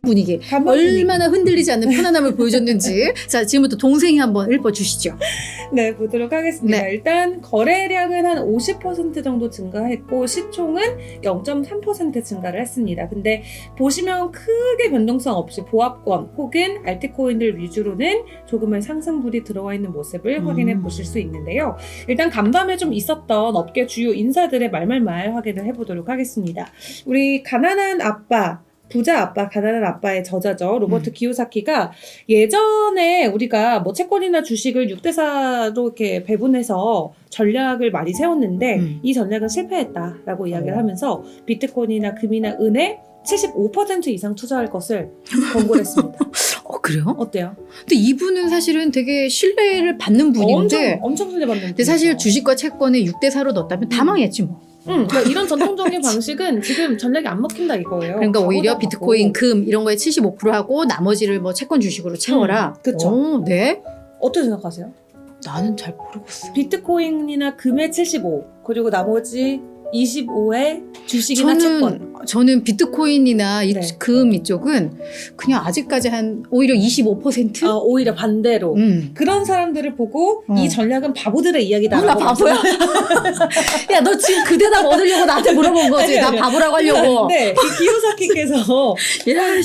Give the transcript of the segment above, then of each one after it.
분위기. 간밤 분위기. 얼마나 흔들리지 않는 편안함을 보여줬는지. 자, 지금부터 동생이 한번 읊어주시죠. 네, 보도록 하겠습니다. 네. 일단 거래량은 한 50% 정도 증가했고 시총은 0.3% 증가를 했습니다. 근데 보시면 크게 변동성 없이 보합권 혹은 알트코인들 위주로는 조금의 상승분이 들어와 있는 모습을 확인해 보실 수 있는데요. 일단 간밤에 좀 있었던 업계 주요 인사들의 말말말 확인을 해보도록 하겠습니다. 우리 가난한 아빠, 부자 아빠, 가난한 아빠의 저자죠. 로버트 기요사키가 예전에 우리가 뭐 채권이나 주식을 6대4로 이렇게 배분해서 전략을 많이 세웠는데 이 전략은 실패했다라고 이야기를 하면서 비트코인이나 금이나 은에 75% 이상 투자할 것을 권고를 했습니다. 그래요? 어때요? 근데 이분은 사실은 되게 신뢰를 받는 분인데 엄청 신뢰받는 근데 사실 주식과 채권을 6대4로 넣었다면 다 망했지 뭐. 그러니까 이런 전통적인 방식은 지금 전략이 안 먹힌다 이거예요. 그러니까 오히려 비트코인, 금 이런 거에 75% 하고 나머지를 뭐 채권 주식으로 채워라. 그쵸. 네. 어떻게 생각하세요? 나는 잘 모르겠어. 비트코인이나 금의 75 그리고 나머지 25의 주식이나 채권. 저는 비트코인이나 네. 금 이쪽은 그냥 아직까지 한 오히려 25%? 오히려 반대로 그런 사람들을 보고 이 전략은 바보들의 이야기다. 나 바보야? 야, 너 지금 그 대답 얻으려고 나한테 물어본 거지? 나 바보라고 하려고. 네, 이 기요사키께서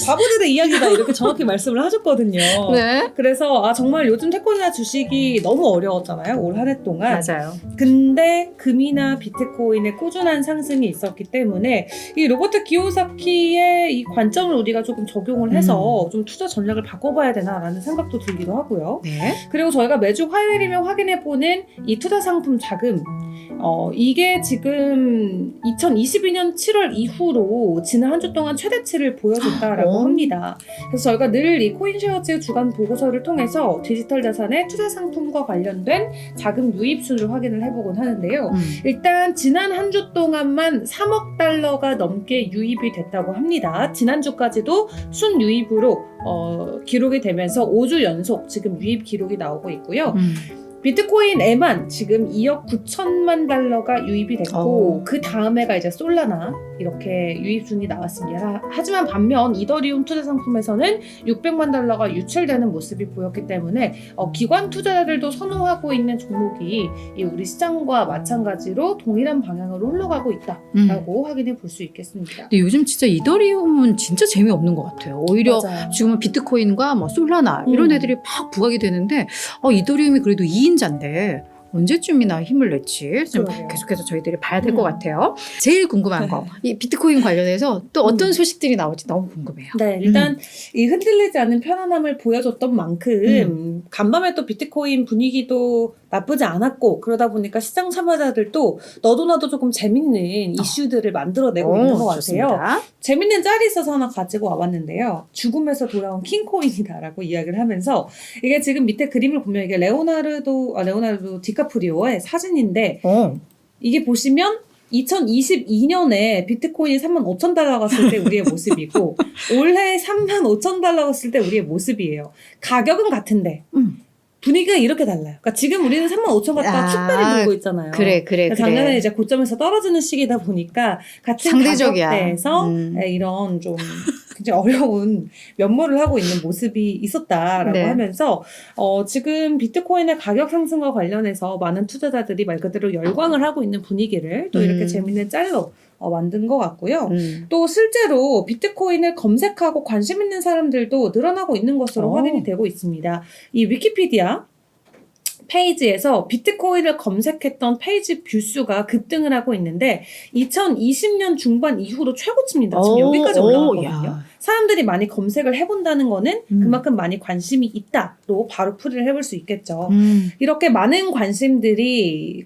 바보들의 이야기다 이렇게 정확히 말씀을 하셨거든요. 네. 그래서 정말 요즘 채권이나 주식이 너무 어려웠잖아요. 올 한 해 동안. 맞아요. 근데 금이나 비트코인의 꾸준한 상승이 있었기 때문에 이 로버트 기요사키의 이 관점을 우리가 조금 적용을 해서 좀 투자 전략을 바꿔봐야 되나라는 생각도 들기도 하고요. 네. 그리고 저희가 매주 화요일이면 확인해보는 이 투자 상품 자금 이게 지금 2022년 7월 이후로 지난 한 주 동안 최대치를 보여줬다라고 합니다. 그래서 저희가 늘 이 코인쉐어즈 주간 보고서를 통해서 디지털 자산의 투자 상품과 관련된 자금 유입수를 확인을 해보곤 하는데요. 일단 지난 한 주 동안만 3억 달러가 넘게 유입이 됐다고 합니다. 지난주까지도 순유입으로 기록이 되면서 5주 연속 지금 유입 기록이 나오고 있고요. 비트코인에만 지금 2억 9천만 달러가 유입이 됐고 그 다음에가 이제 솔라나 이렇게 유입순이 나왔습니다. 하지만 반면 이더리움 투자 상품에서는 600만 달러가 유출되는 모습이 보였기 때문에 기관 투자자들도 선호하고 있는 종목이 이 우리 시장과 마찬가지로 동일한 방향으로 흘러가고 있다라고 확인해 볼 수 있겠습니다. 근데 요즘 진짜 이더리움은 진짜 재미없는 것 같아요. 오히려 맞아요. 지금은 비트코인과 뭐 솔라나 이런 애들이 막 부각이 되는데 이더리움이 그래도 2인자인데 언제쯤이나 힘을 낼지 좀 그러게요. 계속해서 저희들이 봐야 될 것 같아요. 제일 궁금한 거, 이 비트코인 관련해서 또 어떤 소식들이 나올지 너무 궁금해요. 네, 일단 이 흔들리지 않는 편안함을 보여줬던 만큼 간밤에 또 비트코인 분위기도 나쁘지 않았고 그러다 보니까 시장 참여자들도 너도 나도 조금 재밌는 이슈들을 만들어내고 있는 것 같아요. 좋습니다. 재밌는 짤이 있어서 하나 가지고 와봤는데요. 죽음에서 돌아온 킹코인이다라고 이야기를 하면서 이게 지금 밑에 그림을 보면 이게 레오나르도 디카프리오의 사진인데 이게 보시면 2022년에 비트코인이 35,000달러 갔을 때 우리의 모습이고 올해 35,000달러 갔을 때 우리의 모습이에요. 가격은 같은데 분위기가 이렇게 달라요. 그러니까 지금 우리는 35,000 갖다가 축배를 들고 있잖아요. 그래. 작년에 이제 고점에서 떨어지는 시기다 보니까 같은 상대적이야. 가격대에서 이런 좀 굉장히 어려운 면모를 하고 있는 모습이 있었다라고 하면서 지금 비트코인의 가격 상승과 관련해서 많은 투자자들이 말 그대로 열광을 하고 있는 분위기를 또 이렇게 재밌는 짤로 만든 것 같고요. 또 실제로 비트코인을 검색하고 관심 있는 사람들도 늘어나고 있는 것으로 확인이 되고 있습니다. 이 위키피디아 페이지에서 비트코인을 검색했던 페이지 뷰수가 급등을 하고 있는데 2020년 중반 이후로 최고치입니다. 지금 여기까지 올라갔거든요. 사람들이 많이 검색을 해본다는 거는 그만큼 많이 관심이 있다로 바로 풀이를 해볼 수 있겠죠. 이렇게 많은 관심들이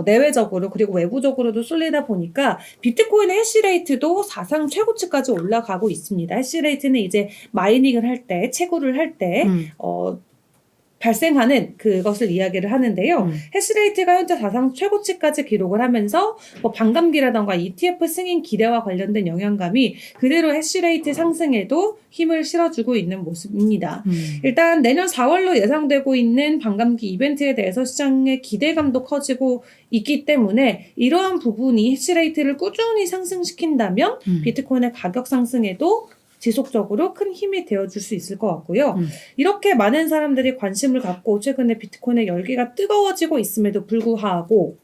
내외적으로 그리고 외부적으로도 쏠리다 보니까 비트코인의 해시레이트도 사상 최고치까지 올라가고 있습니다. 해시레이트는 이제 마이닝을 할 때, 채굴을 할 때 발생하는 그것을 이야기를 하는데요. 해시레이트가 현재 사상 최고치까지 기록을 하면서 뭐 반감기라던가 ETF 승인 기대와 관련된 영향감이 그대로 해시레이트 상승에도 힘을 실어주고 있는 모습입니다. 일단 내년 4월로 예상되고 있는 반감기 이벤트에 대해서 시장의 기대감도 커지고 있기 때문에 이러한 부분이 해시레이트를 꾸준히 상승시킨다면 비트코인의 가격 상승에도 지속적으로 큰 힘이 되어줄 수 있을 것 같고요. 음. 이렇게 많은 사람들이 관심을 갖고 최근에 비트코인의 열기가 뜨거워지고 있음에도 불구하고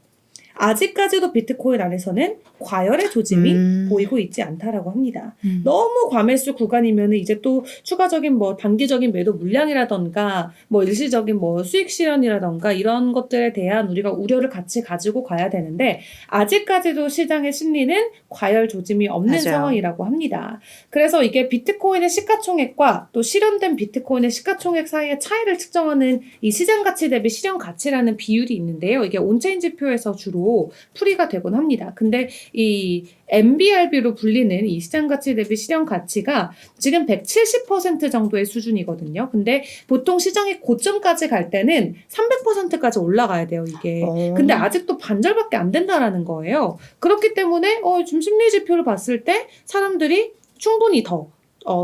아직까지도 비트코인 안에서는 과열의 조짐이 보이고 있지 않다라고 합니다. 너무 과매수 구간이면 이제 또 추가적인 뭐 단기적인 매도 물량이라던가 뭐 일시적인 뭐 수익 실현이라던가 이런 것들에 대한 우리가 우려를 같이 가지고 가야 되는데 아직까지도 시장의 심리는 과열 조짐이 없는 맞아요. 상황이라고 합니다. 그래서 이게 비트코인의 시가총액과 또 실현된 비트코인의 시가총액 사이의 차이를 측정하는 이 시장 가치 대비 실현 가치라는 비율이 있는데요. 이게 온체인 지표에서 주로 풀이가 되곤 합니다. 근데 이 MBRB로 불리는 이 시장 가치 대비 실현 가치가 지금 170% 정도의 수준이거든요. 근데 보통 시장이 고점까지 갈 때는 300%까지 올라가야 돼요, 이게. 근데 아직도 반절밖에 안 된다라는 거예요. 그렇기 때문에 지금 심리 지표를 봤을 때 사람들이 충분히 더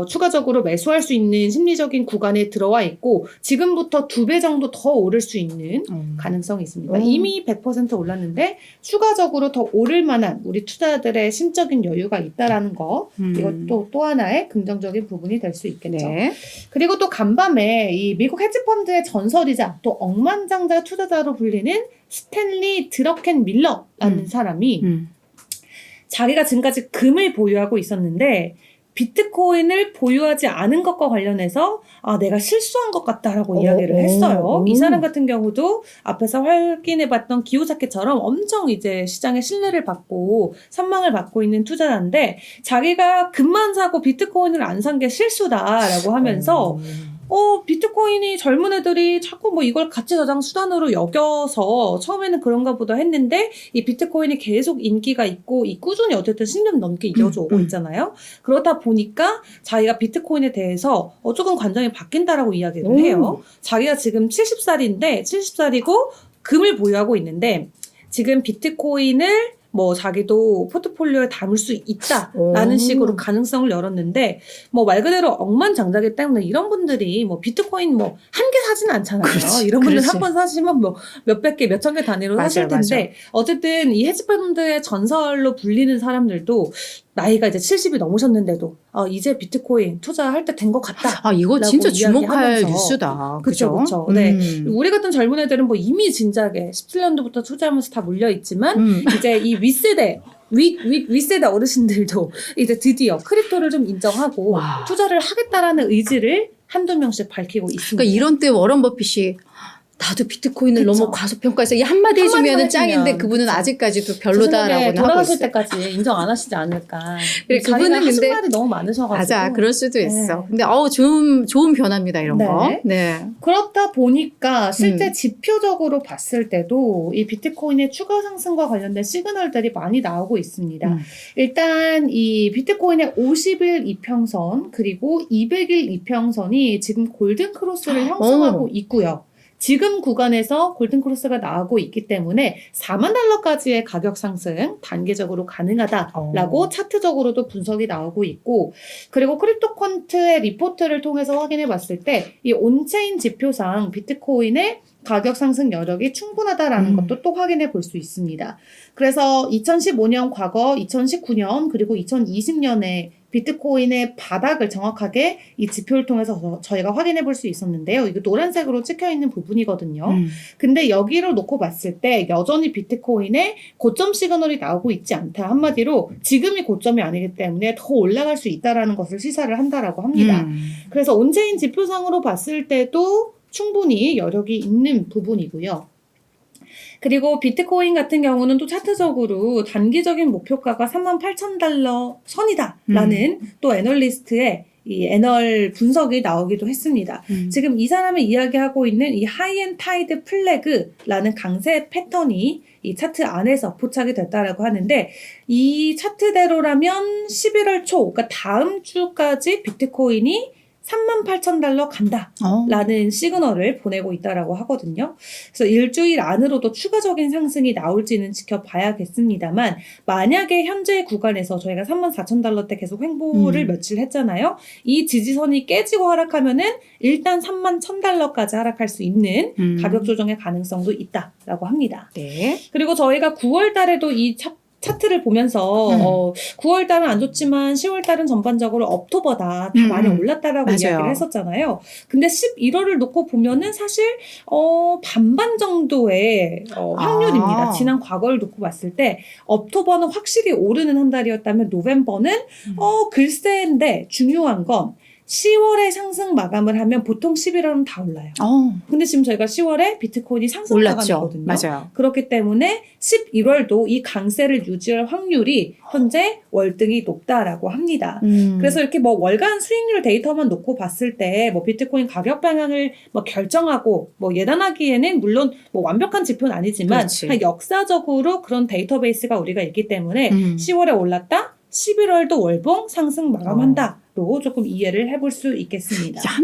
추가적으로 매수할 수 있는 심리적인 구간에 들어와 있고 지금부터 2배 정도 더 오를 수 있는 가능성이 있습니다. 이미 100% 올랐는데 추가적으로 더 오를 만한 우리 투자자들의 심적인 여유가 있다라는 거 이것도 또 하나의 긍정적인 부분이 될 수 있겠죠. 네. 그리고 또 간밤에 이 미국 헤지펀드의 전설이자 또 억만장자 투자자로 불리는 스탠리 드러켄 밀러라는 사람이 자기가 지금까지 금을 보유하고 있었는데 비트코인을 보유하지 않은 것과 관련해서 내가 실수한 것 같다라고 이야기를 했어요. 이 사람 같은 경우도 앞에서 확인해봤던 기요사키처럼 엄청 이제 시장의 신뢰를 받고 선망을 받고 있는 투자자인데 자기가 금만 사고 비트코인을 안 산 게 실수다라고 하면서 비트코인이 젊은 애들이 자꾸 뭐 이걸 가치 저장 수단으로 여겨서 처음에는 그런가 보다 했는데 이 비트코인이 계속 인기가 있고 이 꾸준히 어쨌든 10년 넘게 이어져 오고 있잖아요. 그러다 보니까 자기가 비트코인에 대해서 조금 관점이 바뀐다라고 이야기를 해요. 자기가 지금 70살이고 금을 보유하고 있는데 지금 비트코인을 뭐 자기도 포트폴리오에 담을 수 있다라는 식으로 가능성을 열었는데 뭐 말 그대로 억만장자기 때문에 이런 분들이 뭐 비트코인 뭐 한 개 사지는 않잖아요. 그렇지, 이런 분들 그렇지. 한 번 사시면 뭐 몇백 개, 몇천 개 단위로 사실 텐데 어쨌든 이 헤지펀드의 전설로 불리는 사람들도 나이가 이제 70이 넘으셨는데도 이제 비트코인 투자할 때 된 것 같다. 이거 진짜 주목할 이야기하면서. 뉴스다. 그렇죠. 네. 우리 같은 젊은 애들은 뭐 이미 진작에 17년도부터 투자하면서 다 물려 있지만 이제 이 윗세대 어르신들도 이제 드디어 크립토를 좀 인정하고 투자를 하겠다라는 의지를 한두 명씩 밝히고 있습니다. 그러니까 이런 때 워런 버핏이 나도 비트코인을 그쵸. 너무 과소평가해서 이 한마디 해주면 짱인데 그분은 그쵸. 아직까지도 별로다라고는 하고 돌아가실 있어요. 때까지 인정 안 하시지 않을까. 그래, 그분은 하신 근데 말이 너무 많으셔가지고. 맞아, 그럴 수도 있어. 네. 근데 좋은 변화입니다, 이런 거. 네. 그렇다 보니까 실제 지표적으로 봤을 때도 이 비트코인의 추가 상승과 관련된 시그널들이 많이 나오고 있습니다. 일단 이 비트코인의 50일 이평선 그리고 200일 이평선이 지금 골든 크로스를 형성하고 있고요. 지금 구간에서 골든크로스가 나오고 있기 때문에 4만 달러까지의 가격 상승 단계적으로 가능하다라고 차트적으로도 분석이 나오고 있고 그리고 크립토컨트의 리포트를 통해서 확인해 봤을 때 이 온체인 지표상 비트코인의 가격 상승 여력이 충분하다라는 것도 또 확인해 볼 수 있습니다. 그래서 2015년 과거, 2019년 그리고 2020년에 비트코인의 바닥을 정확하게 이 지표를 통해서 저희가 확인해 볼 수 있었는데요. 이거 노란색으로 찍혀 있는 부분이거든요. 근데 여기를 놓고 봤을 때 여전히 비트코인의 고점 시그널이 나오고 있지 않다. 한마디로 지금이 고점이 아니기 때문에 더 올라갈 수 있다라는 것을 시사를 한다라고 합니다. 그래서 온체인 지표상으로 봤을 때도 충분히 여력이 있는 부분이고요. 그리고 비트코인 같은 경우는 또 차트적으로 단기적인 목표가가 38,000달러 선이다라는 또 애널리스트의 이 애널 분석이 나오기도 했습니다. 지금 이 사람이 이야기하고 있는 이 하이엔타이드 플래그라는 강세 패턴이 이 차트 안에서 포착이 됐다라고 하는데 이 차트대로라면 11월 초, 그러니까 다음 주까지 비트코인이 38,000달러 간다라는 시그널을 보내고 있다라고 하거든요. 그래서 일주일 안으로도 추가적인 상승이 나올지는 지켜봐야겠습니다만 만약에 현재 구간에서 저희가 34,000달러대 계속 횡보를 며칠 했잖아요. 이 지지선이 깨지고 하락하면은 일단 31,000달러까지 하락할 수 있는 가격 조정의 가능성도 있다라고 합니다. 네. 그리고 저희가 9월 달에도 이 차트를 보면서 9월 달은 안 좋지만 10월 달은 전반적으로 업토버다. 다 많이 올랐다라고 맞아요. 이야기를 했었잖아요. 근데 11월을 놓고 보면은 사실 반반 정도의 확률입니다. 아. 지난 과거를 놓고 봤을 때 업토버는 확실히 오르는 한 달이었다면 노벰버는 글쎄인데 중요한 건 10월에 상승 마감을 하면 보통 11월은 다 올라요. 근데 지금 저희가 10월에 비트코인이 상승 올랐죠. 마감이거든요. 맞아요. 그렇기 때문에 11월도 이 강세를 유지할 확률이 현재 월등히 높다라고 합니다. 그래서 이렇게 뭐 월간 수익률 데이터만 놓고 봤을 때 뭐 비트코인 가격 방향을 뭐 결정하고 뭐 예단하기에는 물론 뭐 완벽한 지표는 아니지만 그렇지. 그냥 역사적으로 그런 데이터베이스가 우리가 있기 때문에 10월에 올랐다, 11월도 월봉 상승 마감한다로 조금 이해를 해볼 수 있겠습니다. 야,